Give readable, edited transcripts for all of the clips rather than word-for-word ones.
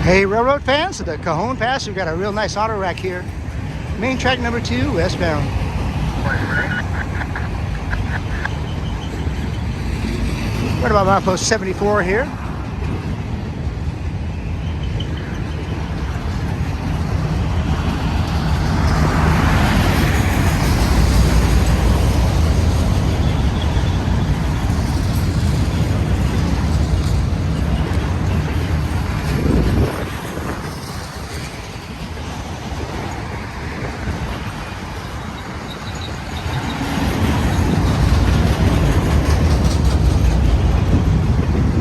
Hey, railroad fans of the Cajon Pass, we've got a real nice Autorack here. Main track number 2, westbound. Right about Milepost 74 here.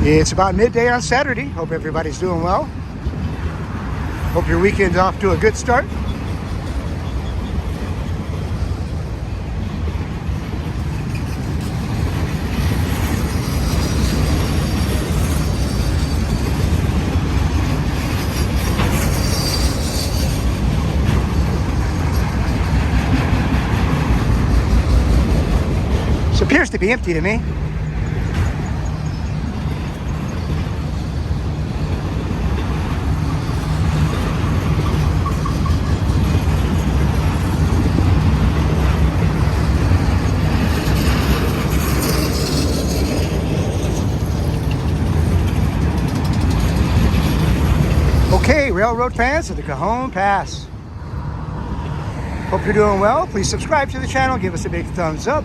It's about midday on Saturday. Hope everybody's doing well. Hope your weekend's off to a good start. This appears to be empty to me. Okay, railroad fans of the Cajon Pass. Hope you're doing well. Please subscribe to the channel. Give us a big thumbs up.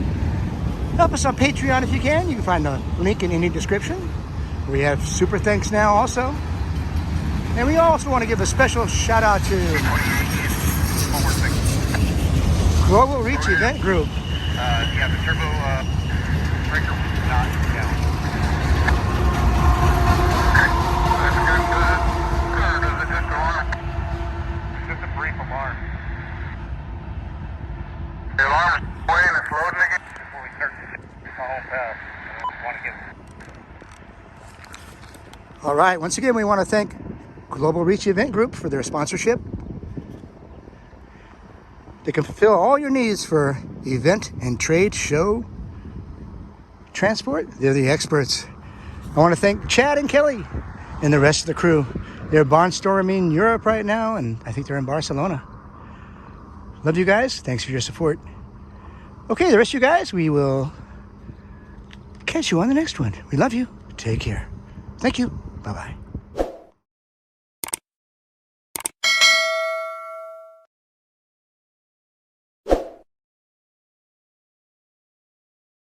Help us on Patreon if you can. You can find the link in any description. We have super thanks now also. And we also want to give a special shout out to Global Reach Event Group. Yeah, the turbo breaker was not down. Just a brief alarm. The alarm is away and it's loading again. Before we start the Cajon Pass, I want to get. All right, once again, we want to thank Global Reach Event Group for their sponsorship. They can fulfill all your needs for event and trade show transport. They're the experts. I want to thank Chad and Kelly and the rest of the crew. They're barnstorming Europe right now, and I think they're in Barcelona. Love you guys. Thanks for your support. Okay, the rest of you guys, we will catch you on the next one. We love you. Take care. Thank you. Bye-bye.